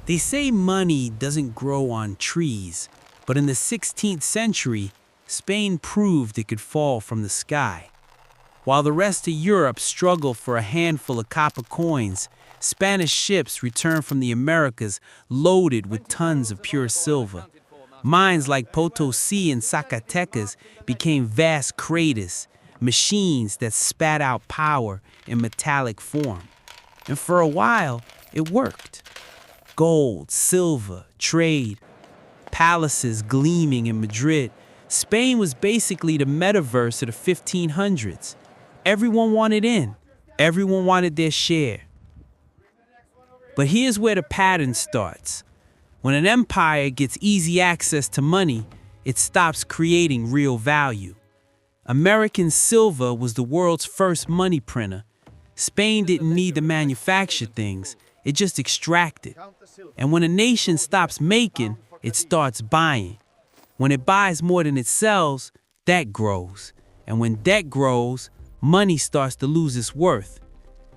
They say money doesn't grow on trees, but in the 16th century, Spain proved it could fall from the sky. While the rest of Europe struggled for a handful of copper coins, Spanish ships returned from the Americas loaded with tons of pure silver. Mines like Potosi and Zacatecas became vast craters, machines that spat out power in metallic form. And for a while, it worked. Gold, silver, trade, palaces gleaming in Madrid. Spain was basically the metaverse of the 1500s. Everyone wanted in. Everyone wanted their share. But here's where the pattern starts. When an empire gets easy access to money, it stops creating real value. American silver was the world's first money printer. Spain didn't need to manufacture things, it just extracted. And when a nation stops making, it starts buying. When it buys more than it sells, debt grows. And when debt grows, money starts to lose its worth.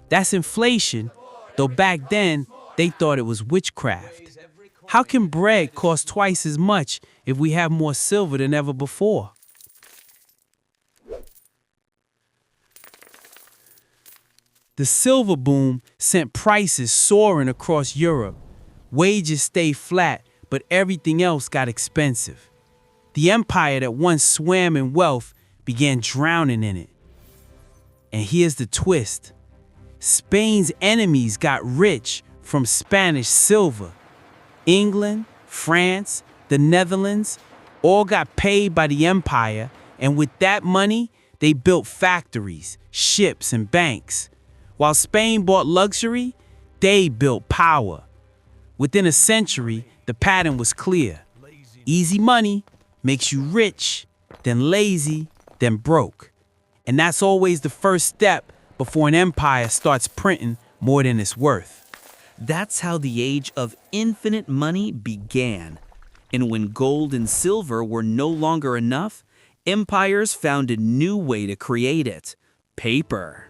That's inflation, though back then they thought it was witchcraft. How can bread cost twice as much if we have more silver than ever before? The silver boom sent prices soaring across Europe. Wages stayed flat, but everything else got expensive. The empire that once swam in wealth began drowning in it. And here's the twist. Spain's enemies got rich from Spanish silver. England, France, the Netherlands, all got paid by the empire, and with that money, they built factories, ships, and banks. While Spain bought luxury, they built power. Within a century, the pattern was clear. Easy money makes you rich, then lazy, then broke. And that's always the first step before an empire starts printing more than it's worth. That's how the age of infinite money began. And when gold and silver were no longer enough, empires found a new way to create it: paper.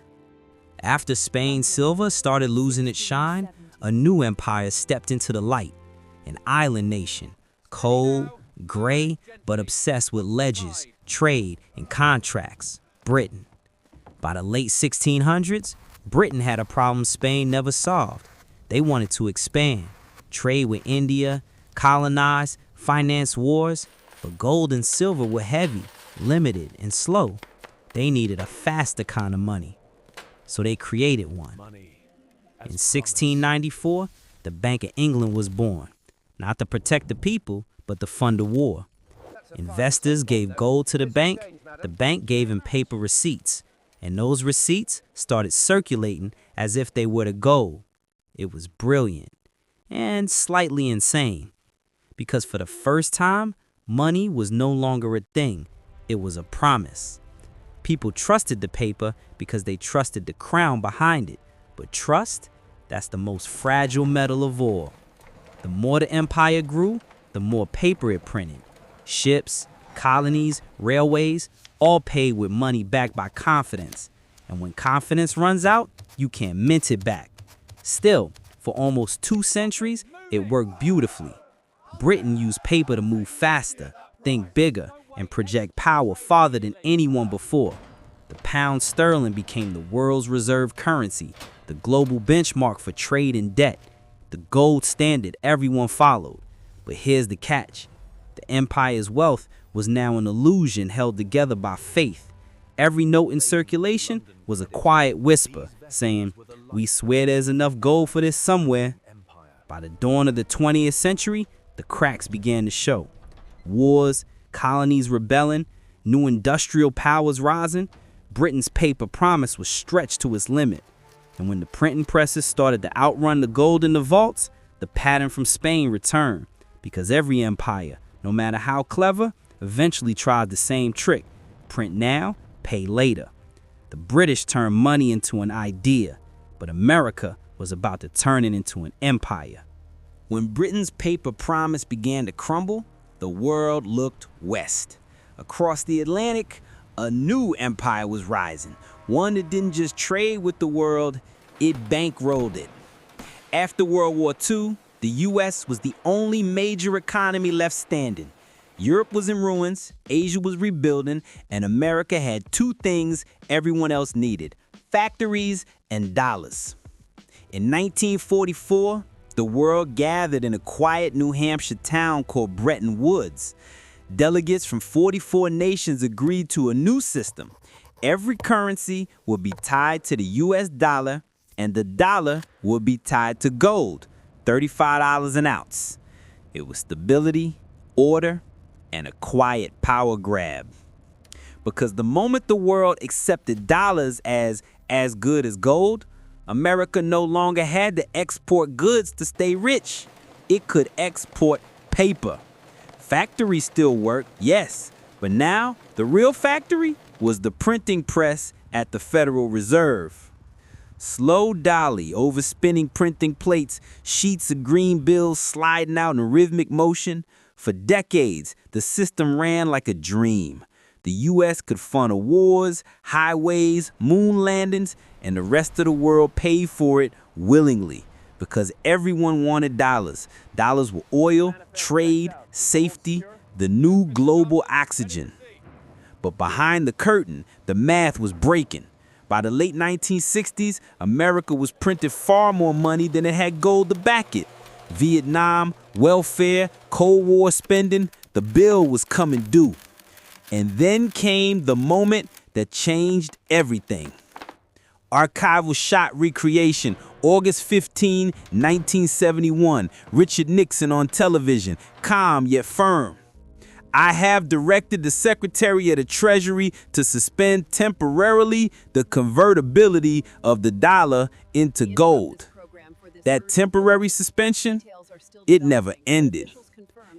After Spain's silver started losing its shine, a new empire stepped into the light. An island nation, cold, gray, but obsessed with ledgers, trade, and contracts: Britain. By the late 1600s, Britain had a problem Spain never solved. They wanted to expand, trade with India, colonize, finance wars, but gold and silver were heavy, limited, and slow. They needed a faster kind of money, so they created one. In 1694, the Bank of England was born, not to protect the people, but to fund the war. Investors gave gold to the bank gave them paper receipts, and those receipts started circulating as if they were the gold. It was brilliant and slightly insane, because for the first time, money was no longer a thing, it was a promise. People trusted the paper because they trusted the crown behind it, but trust, that's the most fragile metal of all. The more the empire grew, the more paper it printed. Ships, colonies, railways, all paid with money backed by confidence. And when confidence runs out, you can't mint it back. Still, for almost 2 centuries, it worked beautifully. Britain used paper to move faster, think bigger, and project power farther than anyone before. The pound sterling became the world's reserve currency, the global benchmark for trade and debt, the gold standard everyone followed. But here's the catch. The empire's wealth was now an illusion held together by faith. Every note in circulation was a quiet whisper saying, "We swear there's enough gold for this somewhere." By the dawn of the 20th century, the cracks began to show. Wars, colonies rebelling, new industrial powers rising. Britain's paper promise was stretched to its limit. And when the printing presses started to outrun the gold in the vaults, the pattern from Spain returned. Because every empire, no matter how clever, eventually tried the same trick: print now, pay later. The British turned money into an idea, but America was about to turn it into an empire. When Britain's paper promise began to crumble, the world looked west. Across the Atlantic, a new empire was rising, one that didn't just trade with the world, it bankrolled it. After World War II, The U.S. was the only major economy left standing. Europe was in ruins, Asia was rebuilding, and America had two things everyone else needed: factories and dollars. In 1944, the world gathered in a quiet New Hampshire town called Bretton Woods. Delegates from 44 nations agreed to a new system. Every currency would be tied to the U.S. dollar, and the dollar would be tied to gold, $35 an ounce. It was stability, order, and a quiet power grab. Because the moment the world accepted dollars as good as gold, America no longer had to export goods to stay rich. It could export paper. Factories still worked, yes, but now the real factory was the printing press at the Federal Reserve. Slow dolly overspinning printing plates, sheets of green bills sliding out in rhythmic motion. For decades, the system ran like a dream. The U.S. could fund wars, highways, moon landings, and the rest of the world paid for it willingly because everyone wanted dollars. Dollars were oil, trade, safety, the new global oxygen. But behind the curtain, the math was breaking. By the late 1960s, America was printing far more money than it had gold to back it. Vietnam, welfare, Cold War spending, the bill was coming due. And then came the moment that changed everything. Archival shot recreation, August 15, 1971. Richard Nixon on television, calm yet firm. I have directed the Secretary of the Treasury to suspend temporarily the convertibility of the dollar into gold. That temporary suspension, it never ended.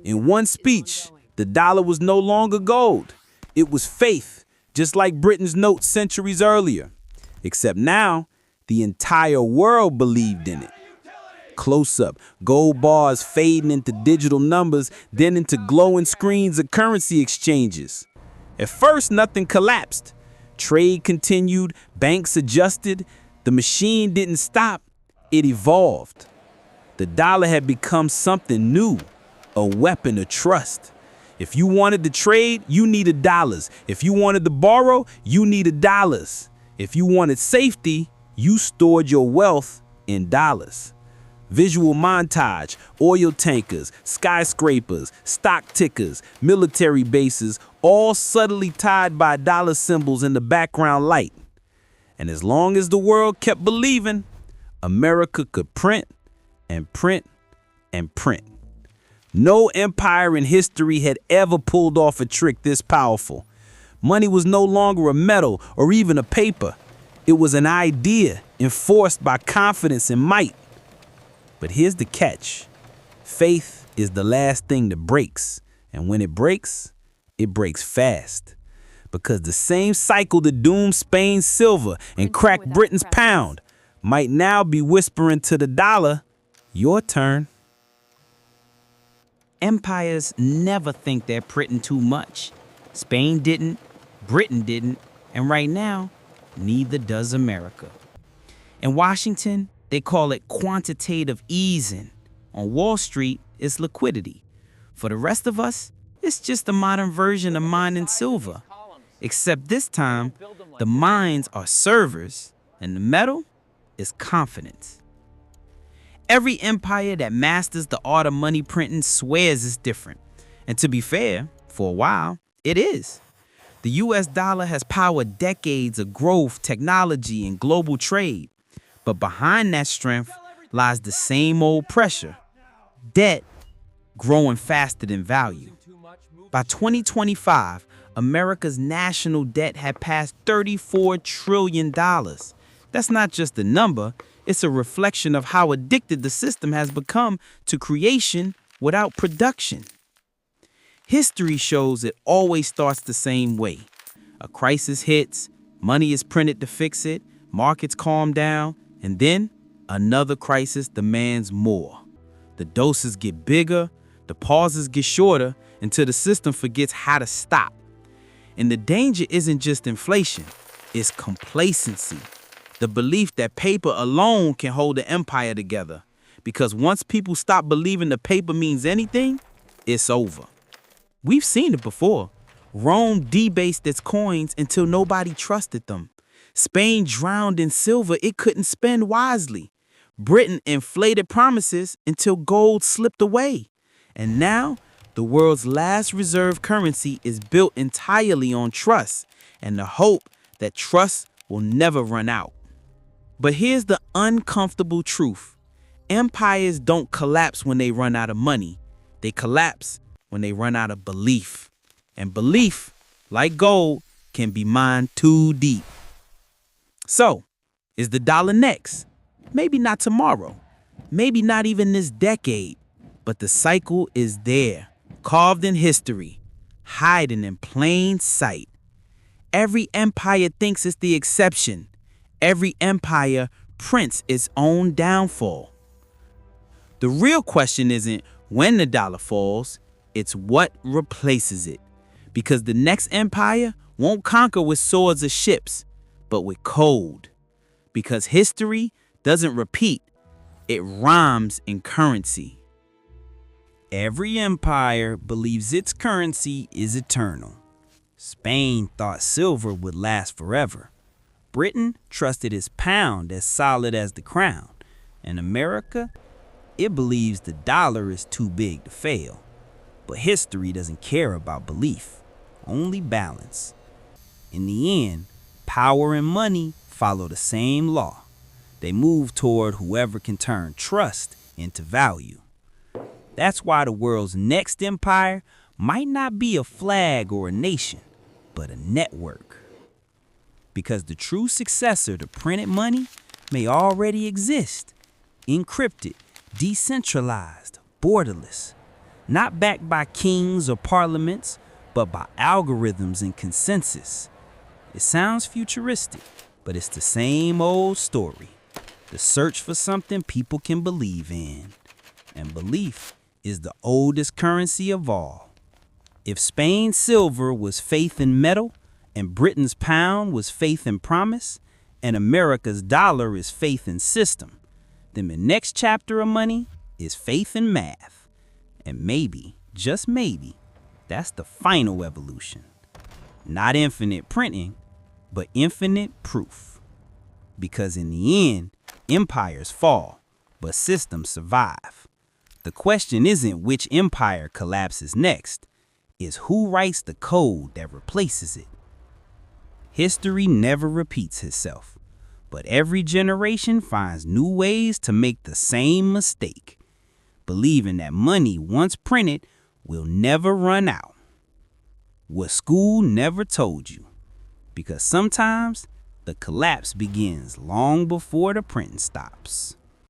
In one speech, the dollar was no longer gold. It was faith, just like Britain's note centuries earlier. Except now, the entire world believed in it. Close up, gold bars fading into digital numbers, then into glowing screens of currency exchanges. At first, nothing collapsed. Trade continued, banks adjusted. The machine didn't stop, it evolved. The dollar had become something new, a weapon of trust. If you wanted to trade, you needed dollars. If you wanted to borrow, you needed dollars. If you wanted safety, you stored your wealth in dollars. Visual montage, oil tankers, skyscrapers, stock tickers, military bases, all subtly tied by dollar symbols in the background light. And as long as the world kept believing, America could print and print and print. No empire in history had ever pulled off a trick this powerful. Money was no longer a metal or even a paper. It was an idea enforced by confidence and might. But here's the catch. Faith is the last thing that breaks. And when it breaks fast. Because the same cycle that doomed Spain's silver and cracked Britain's pound might now be whispering to the dollar, your turn. Empires never think they're printing too much. Spain didn't, Britain didn't, and right now, neither does America. In Washington, they call it quantitative easing. On Wall Street, it's liquidity. For the rest of us, it's just a modern version of mining silver. Except this time, the mines are servers, and the metal is confidence. Every empire that masters the art of money printing swears it's different. And to be fair, for a while, it is. The US dollar has powered decades of growth, technology, and global trade. But behind that strength lies the same old pressure. Debt growing faster than value. By 2025, America's national debt had passed $34 trillion. That's not just a number, it's a reflection of how addicted the system has become to creation without production. History shows it always starts the same way. A crisis hits, money is printed to fix it, markets calm down, and then another crisis demands more. The doses get bigger, the pauses get shorter, until the system forgets how to stop. And the danger isn't just inflation, it's complacency. The belief that paper alone can hold the empire together. Because once people stop believing the paper means anything, it's over. We've seen it before. Rome debased its coins until nobody trusted them. Spain drowned in silver it couldn't spend wisely. Britain inflated promises until gold slipped away. And now, the world's last reserve currency is built entirely on trust and the hope that trust will never run out. But here's the uncomfortable truth. Empires don't collapse when they run out of money. They collapse when they run out of belief. And belief, like gold, can be mined too deep. So, is the dollar next? Maybe not tomorrow. Maybe not even this decade. But the cycle is there, carved in history, hiding in plain sight. Every empire thinks it's the exception. Every empire prints its own downfall. The real question isn't when the dollar falls, it's what replaces it. Because the next empire won't conquer with swords or ships, but with code. Because history doesn't repeat, it rhymes in currency. Every empire believes its currency is eternal. Spain thought silver would last forever. Britain trusted its pound as solid as the crown. And America, it believes the dollar is too big to fail. But history doesn't care about belief, only balance. In the end, power and money follow the same law. They move toward whoever can turn trust into value. That's why the world's next empire might not be a flag or a nation, but a network. Because the true successor to printed money may already exist, encrypted, decentralized, borderless, not backed by kings or parliaments, but by algorithms and consensus. It sounds futuristic, but it's the same old story. The search for something people can believe in. And belief is the oldest currency of all. If Spain's silver was faith in metal, and Britain's pound was faith in promise, and America's dollar is faith in system, then the next chapter of money is faith in math. And maybe, just maybe, that's the final evolution. Not infinite printing, but infinite proof. Because in the end, empires fall, but systems survive. The question isn't which empire collapses next, it's who writes the code that replaces it. History never repeats itself, but every generation finds new ways to make the same mistake, believing that money once printed will never run out. What school never told you, because sometimes the collapse begins long before the printing stops.